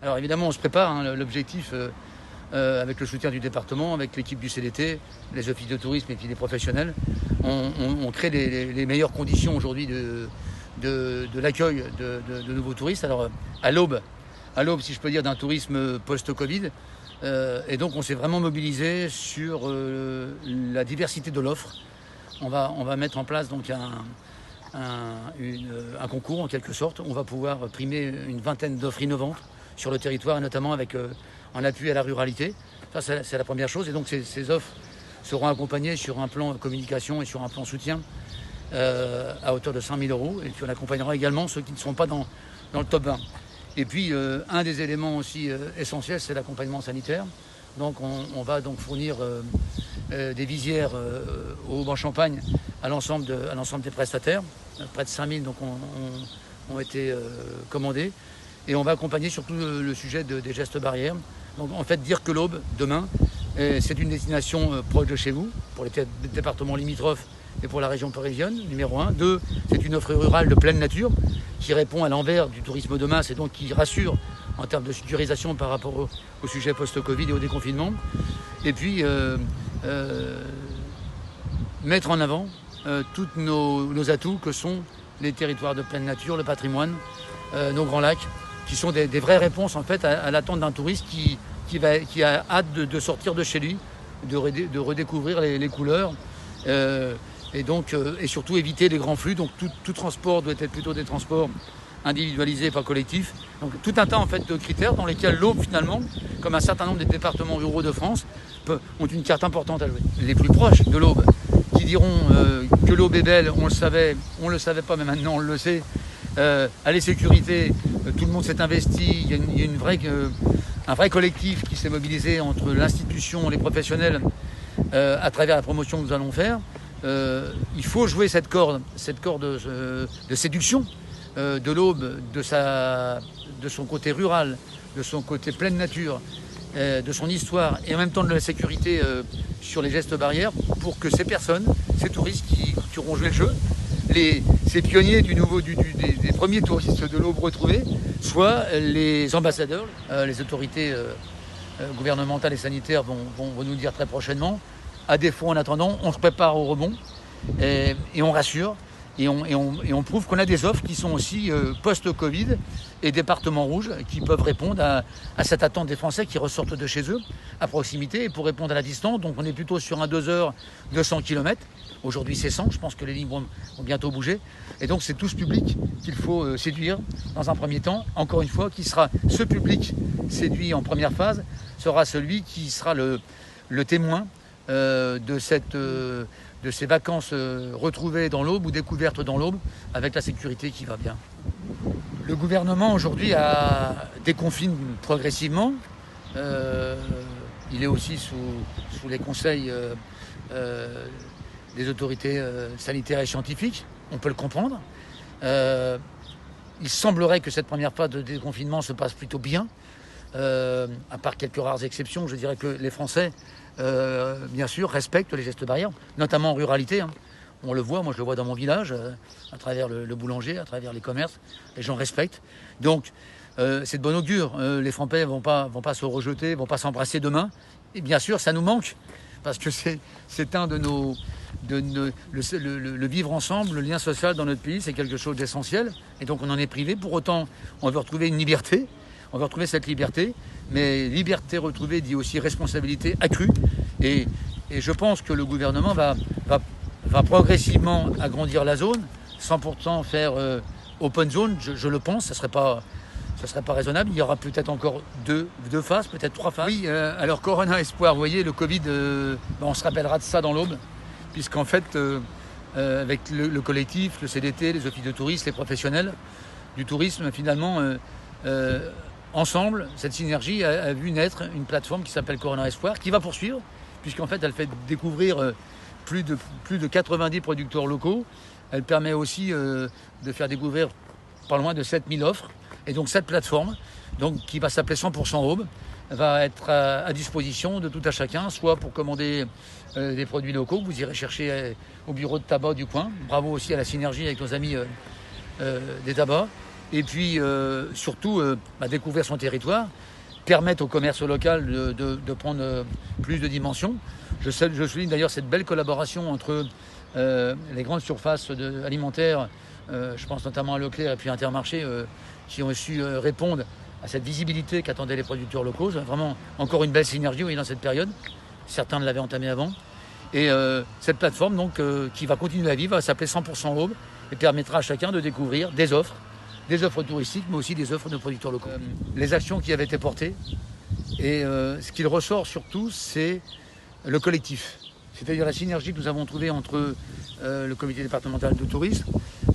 Alors évidemment, on se prépare. L'objectif, avec le soutien du département, avec l'équipe du CDT, les offices de tourisme et puis les professionnels, on crée les meilleures conditions aujourd'hui de l'accueil de nouveaux touristes. Alors à l'aube, si je peux dire, d'un tourisme post-Covid. Et donc on s'est vraiment mobilisé sur la diversité de l'offre. On va mettre en place donc un concours en quelque sorte. On va pouvoir primer une vingtaine d'offres innovantes sur le territoire, et notamment avec en appui à la ruralité. Ça, c'est la première chose. Et donc ces offres seront accompagnées sur un plan communication et sur un plan soutien à hauteur de 5 000 €. Et puis on accompagnera également ceux qui ne seront pas dans le top 20. Et puis un des éléments aussi essentiels, c'est l'accompagnement sanitaire. Donc on va donc fournir des visières au Haut-Champagne à l'ensemble des prestataires. Près de 5 000 donc, ont été commandés. Et on va accompagner surtout le sujet des gestes barrières. Donc en fait, dire que l'Aube, demain, c'est une destination proche de chez vous, pour les départements limitrophes et pour la région parisienne, numéro 1. 2, c'est une offre rurale de pleine nature qui répond à l'envers du tourisme de masse et donc qui rassure en termes de sécurisation par rapport au sujet post-Covid et au déconfinement. Et puis, mettre en avant tous nos atouts que sont les territoires de pleine nature, le patrimoine, nos grands lacs, qui sont des vraies réponses en fait à l'attente d'un touriste qui a hâte de sortir de chez lui, de redécouvrir les couleurs et surtout éviter les grands flux. Donc tout transport doit être plutôt des transports individualisés, pas collectifs. Donc tout un tas en fait de critères dans lesquels l'Aube finalement, comme un certain nombre des départements ruraux de France, ont une carte importante à jouer. Les plus proches de l'Aube, qui diront que l'Aube est belle, on le savait pas, mais maintenant on le sait. À les sécurités, tout le monde s'est investi. Il y a un vrai collectif qui s'est mobilisé entre l'institution, les professionnels, à travers la promotion que nous allons faire. Il faut jouer cette corde de séduction de l'Aube, de son côté rural, de son côté pleine nature, de son histoire, et en même temps de la sécurité sur les gestes barrières, pour que ces personnes, ces touristes qui auront joué le jeu, ces pionniers des premiers touristes de l'Aube retrouvés, soient les ambassadeurs. Les autorités gouvernementales et sanitaires vont nous le dire très prochainement. À défaut, en attendant, on se prépare au rebond et on rassure et on prouve qu'on a des offres qui sont aussi post-Covid et départements rouges qui peuvent répondre à cette attente des Français qui ressortent de chez eux à proximité et pour répondre à la distance. Donc on est plutôt sur un 2 heures, 200 km. Aujourd'hui c'est 100, je pense que les lignes vont bientôt bouger. Et donc c'est tout ce public qu'il faut séduire dans un premier temps. Encore une fois, qui sera ce public séduit en première phase, sera celui qui sera le témoin de ces vacances retrouvées dans l'Aube ou découvertes dans l'Aube avec la sécurité qui va bien. Le gouvernement aujourd'hui déconfine progressivement. Il est aussi sous les conseils des autorités sanitaires et scientifiques. On peut le comprendre. Il semblerait que cette première phase de déconfinement se passe plutôt bien. À part quelques rares exceptions, je dirais que les Français, bien sûr, respectent les gestes barrières, notamment en ruralité. On le voit, moi je le vois dans mon village, à travers le boulanger, à travers les commerces, les gens respectent. Donc c'est de bon augure. Les Français vont pas se rejeter, vont pas s'embrasser demain. Et bien sûr, ça nous manque, parce que c'est un de nos... le vivre ensemble, le lien social dans notre pays, c'est quelque chose d'essentiel. Et donc on en est privé. Pour autant, on veut retrouver une liberté. On va retrouver cette liberté, mais liberté retrouvée dit aussi responsabilité accrue. Et je pense que le gouvernement va progressivement agrandir la zone, sans pourtant faire open zone, je le pense, ça serait pas raisonnable. Il y aura peut-être encore deux phases, peut-être 3 phases. Oui, alors Corona Espoir, vous voyez, le Covid, on se rappellera de ça dans l'Aube, puisqu'en fait, avec le collectif, le CDT, les offices de tourisme, les professionnels du tourisme, finalement... ensemble, cette synergie a vu naître une plateforme qui s'appelle Corona Espoir, qui va poursuivre, puisqu'en fait, elle fait découvrir plus de 90 producteurs locaux. Elle permet aussi de faire découvrir pas loin de 7000 offres. Et donc, cette plateforme, qui va s'appeler 100% Aube, va être à disposition de tout à chacun, soit pour commander des produits locaux, que vous irez chercher au bureau de tabac du coin. Bravo aussi à la synergie avec nos amis des tabacs. et puis surtout découvrir son territoire, permettre au commerce local de prendre plus de dimensions. Je souligne d'ailleurs cette belle collaboration entre les grandes surfaces alimentaires, je pense notamment à Leclerc et puis Intermarché, qui ont su répondre à cette visibilité qu'attendaient les producteurs locaux. Vraiment encore une belle synergie, oui, dans cette période. Certains l'avaient entamée avant. Et cette plateforme donc, qui va continuer à vivre, va s'appeler 100% Aube et permettra à chacun de découvrir des offres touristiques, mais aussi des offres de producteurs locaux. Les actions qui avaient été portées, et ce qu'il ressort surtout, c'est le collectif. C'est-à-dire la synergie que nous avons trouvée entre le comité départemental de tourisme,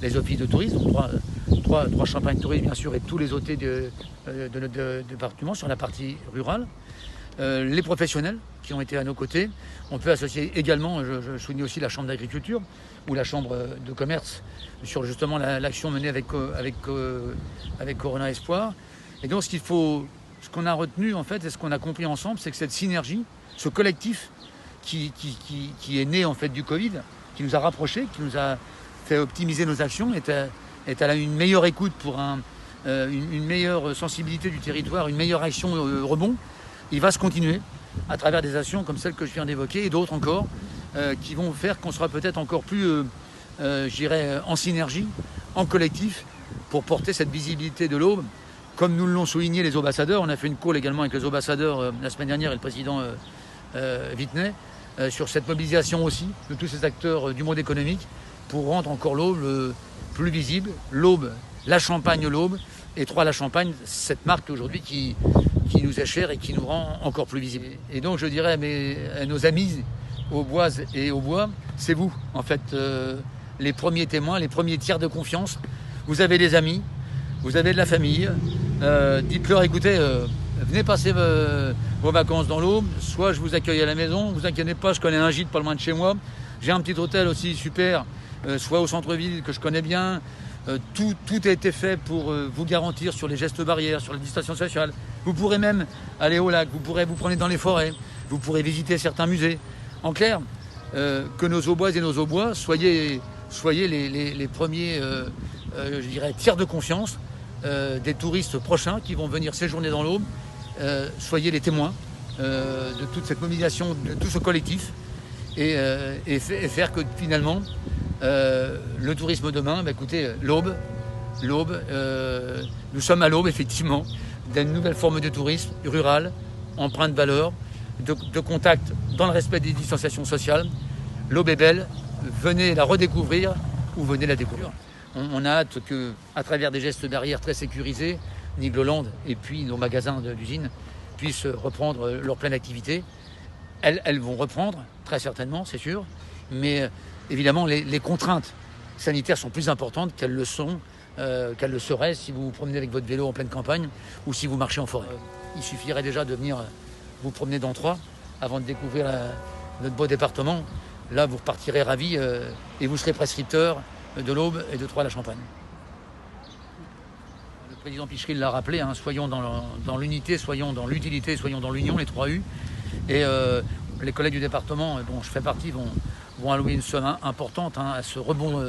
les offices de tourisme, donc trois champagnes tourisme bien sûr, et tous les hôtels de notre département sur la partie rurale. Les professionnels qui ont été à nos côtés. On peut associer également, je souligne aussi la Chambre d'agriculture ou la Chambre de commerce sur justement l'action menée avec Corona Espoir. Et donc ce qu'on a retenu en fait et ce qu'on a compris ensemble, c'est que cette synergie, ce collectif qui est né en fait du Covid, qui nous a rapprochés, qui nous a fait optimiser nos actions, est à une meilleure écoute pour une meilleure sensibilité du territoire, une meilleure action rebond. Il va se continuer à travers des actions comme celles que je viens d'évoquer et d'autres encore qui vont faire qu'on sera peut-être encore plus, en synergie, en collectif, pour porter cette visibilité de l'Aube. Comme nous l'ont souligné les ambassadeurs, on a fait une call également avec les ambassadeurs la semaine dernière et le président Vittenet sur cette mobilisation aussi de tous ces acteurs du monde économique pour rendre encore l'Aube plus visible. L'Aube, la Champagne l'Aube, et la Champagne, cette marque aujourd'hui qui nous est chère et qui nous rend encore plus visible. Et donc je dirais à nos amis auboises et aubois, c'est vous en fait les premiers témoins, les premiers tiers de confiance. Vous avez des amis, vous avez de la famille, dites-leur écoutez, venez passer vos vacances dans l'Aube, soit je vous accueille à la maison, vous inquiétez pas, je connais un gîte pas loin de chez moi, j'ai un petit hôtel aussi super, soit au centre-ville que je connais bien. Tout a été fait pour vous garantir sur les gestes barrières, sur la distanciation sociale. Vous pourrez même aller au lac, vous pourrez vous promener dans les forêts, vous pourrez visiter certains musées. En clair, que nos auboises et nos aubois soyez les premiers, tiers de confiance des touristes prochains qui vont venir séjourner dans l'Aube. Soyez les témoins de toute cette mobilisation, de tout ce collectif et faire que finalement le tourisme demain, écoutez, l'Aube, nous sommes à l'aube effectivement d'une nouvelle forme de tourisme rural, empreinte de valeur, de contact dans le respect des distanciations sociales. L'Aube est belle, venez la redécouvrir ou venez la découvrir. On a hâte qu'à travers des gestes barrières très sécurisés, Nigloland et puis nos magasins d'usine puissent reprendre leur pleine activité. Elles vont reprendre, très certainement, c'est sûr, mais évidemment, les contraintes sanitaires sont plus importantes qu'elles le seraient si vous vous promenez avec votre vélo en pleine campagne ou si vous marchez en forêt. Il suffirait déjà de venir vous promener dans Troyes avant de découvrir notre beau département. Là, vous repartirez ravis et vous serez prescripteur de l'Aube et de Troyes-la-Champagne. Le président Pichery l'a rappelé, soyons dans l'unité, soyons dans l'utilité, soyons dans l'union, les 3 U. Et les collègues du département dont je fais partie vont allouer une somme importante à ce rebond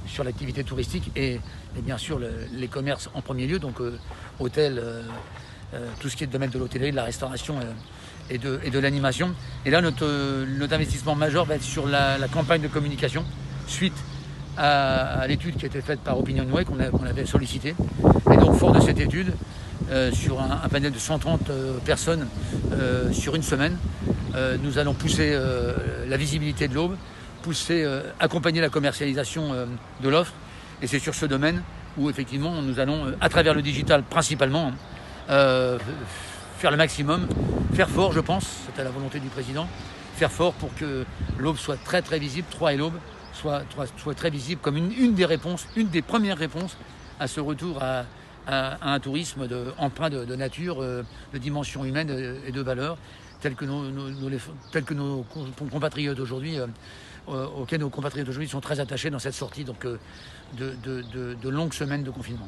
sur l'activité touristique et bien sûr les commerces en premier lieu, donc hôtels, tout ce qui est le domaine de l'hôtellerie, de la restauration et de l'animation. Et là, notre investissement majeur va être sur la campagne de communication suite à l'étude qui a été faite par OpinionWay qu'on avait sollicité. Et donc, fort de cette étude, sur un panel de 130 personnes sur une semaine, nous allons pousser la visibilité de l'Aube, accompagner la commercialisation de l'offre. Et c'est sur ce domaine où effectivement nous allons, à travers le digital principalement, faire le maximum, faire fort, je pense, c'était la volonté du président, faire fort pour que l'Aube soit très très visible, Troyes et l'Aube soit très visible comme une des premières réponses à ce retour à un tourisme empreint de nature, de dimension humaine et de valeur, tel que nos compatriotes aujourd'hui, auxquels nos compatriotes aujourd'hui sont très attachés dans cette sortie donc, de longues semaines de confinement.